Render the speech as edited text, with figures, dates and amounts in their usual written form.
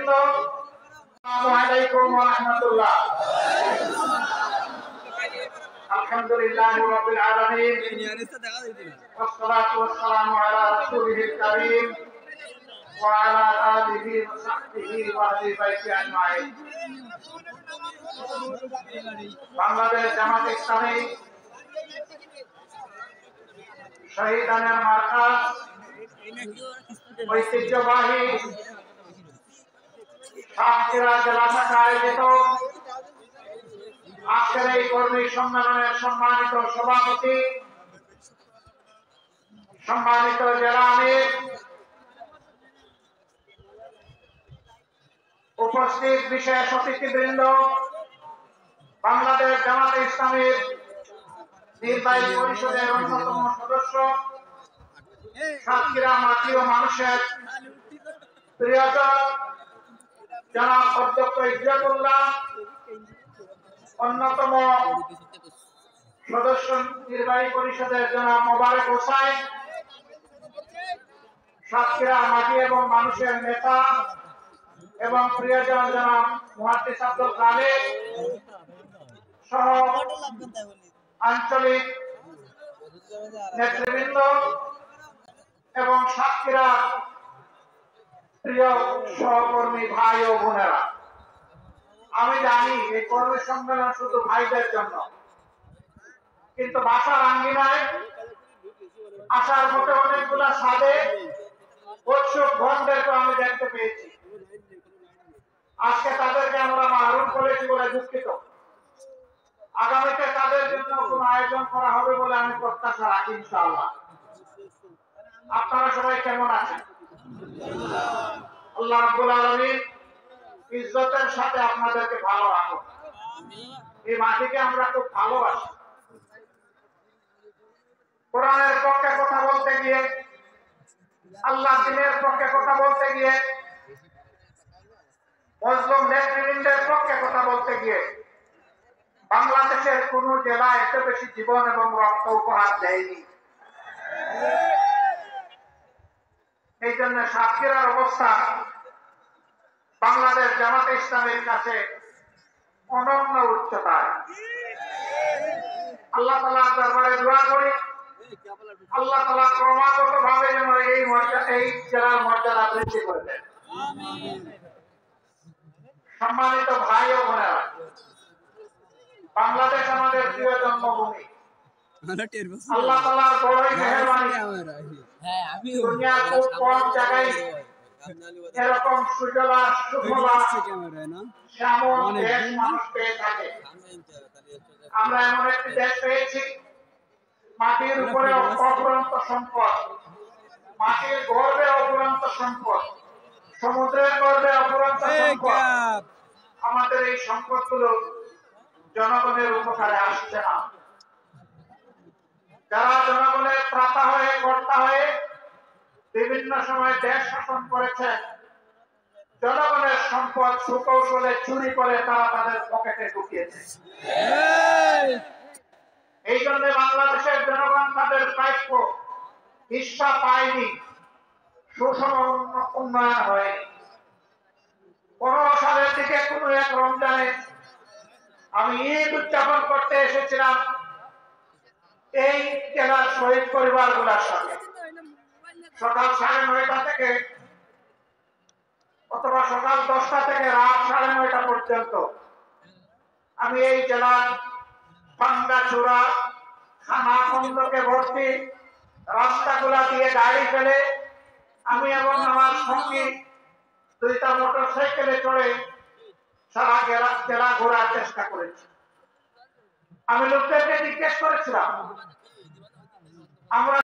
নেতৃবৃন্দ, আসসালামু আলাইকুম ওয়া রাহমাতুল্লাহ। আলহামদুলিল্লাহি রাব্বিল আলামিন, ওয়াসসালাতু ওয়াসসালামু আলা রাসূলিল কারীম ওয়া আলা আলিহি ওয়া সাহবিহি ওয়া আহলি বাইতি আজমাইন। বাংলাদেশ জামাত ইসলামী শহীদানের মার্কাজ ঐতিহ্যবাহী সাতক্ষীরা জেলা শাখা আয়োজিত আজকের এই কর্মী সম্মেলনের সম্মানিত সভাপতি, সম্মানিত জেলা আমির, উপস্থিত বিশেষ অতিথিবৃন্দ, বাংলাদেশ জামাত ইসলামীর নির্বাহী পরিষদের অন্যতম সদস্য, সাতক্ষীরা মাটি ও মানুষের প্রিয়জন জনাব অধ্যক্ষ ইজ্জতুল্লাহ, অন্যতম সদস্য নির্বাহী পরিষদের জনাব মোবারক হোসাইন, সাতক্ষীরা মাটি এবং মানুষের নেতা এবং প্রিয়জন জনাব মুহাদ্দিস আব্দুল খালেক সহ আঞ্চলিক নেতৃবৃন্দ এবং সাতক্ষীরা প্রিয় সহকর্মী ভাই ও বোনেরা, আমি জানি এই কর্মী সম্মেলন শুধু ভাইদের জন্য, কিন্তু বাসার আঙ্গিনায় আসার মতো অনেকগুলা সাদে উৎসুক বোনদেরকে আমি দেখতে পেয়েছি। আজকে তাদেরকে আমরা মাহরুম করেছি বলে দুঃখিত। আগামীতে তাদের জন্য কোন আয়োজন করা হবে বলে আমি প্রত্যাশা রাখি ইনশাআল্লাহ। আপনারা সবাই কেমন আছেন? আল্লাহ রাব্বুল আলামিন ইজ্জতের সাথে আপনাদেরকে ভালো রাখুন। এই মাটিকে আমরা খুব ভালোবাসি। কোরআনের পক্ষে কথা বলতে গিয়ে, আল্লাহ দ্বীনের পক্ষে কথা বলতে গিয়ে, মুসলিম নেতৃবৃন্দের পক্ষে কথা বলতে গিয়ে বাংলাদেশের কোন জেলা এত বেশি জীবন এবং রক্ত উপহার দেয়নি। এই জন্য সাতক্ষীরার অবস্থা বাংলাদেশ জামাত ইসলামের কাছে অনন্য উচ্চতায়। আল্লাহ তাআলার দরবারে দোয়া করি, আল্লাহ তাআলা ক্রমাগত ভাবে যেন এই জেলার মর্যাদা বৃদ্ধি করে দেন। সম্মানিত ভাই ও বোনেরা, বাংলাদেশ আমাদের প্রিয় জন্মভূমি। আল্লাহ তাআলার বড়ই মেহেরবানি, দুনিয়ার খুব কম জায়গায় এরকম সুজলা সুফলা শ্যামল দেশ মানুষ পেয়ে থাকে। আমরা এমন একটি দেশ পেয়েছি, মাটির উপরে অফুরন্ত সম্পদ, মাটির গর্ভে অফুরন্ত সম্পদ, সমুদ্রের গর্ভে অফুরন্ত সম্পদ। আমাদের এই সম্পদগুলো জনগণের উপকারে আসছে না। যারা জনগণের ত্রাতা হয়ে কর্তা হয়ে বিভিন্ন সময় দেশ শাসন করেছে, জনগণের সম্পদ সুকৌশলে চুরি করে তারা তাদের পকেটে ঢুকিয়েছে। এই জন্য বাংলাদেশের জনগণ তাদের প্রাপ্য হিস্সা পায়নি, সুষম উন্নয়ন হয়নি। 15 সালের দিকে কোন এক রমজানে আমি ঈদ উদযাপন করতে এসেছিলাম এই জেলার শহীদ পরিবার গুলার সাথে। সকাল 9:30 থেকে অথবা সকাল 10টা থেকে রাত 9:30 পর্যন্ত আমি এই জেলার ভাঙ্গাচোরা খানা খন্দকে ভর্তি রাস্তাগুলা দিয়ে গাড়ি ফেলে আমি এবং আমার সঙ্গী 2টা মোটরসাইকেলে চড়ে সারা জেলা ঘোরার চেষ্টা করেছি। আমি লোকদেরকে জিজ্ঞেস করেছিলাম, আমরা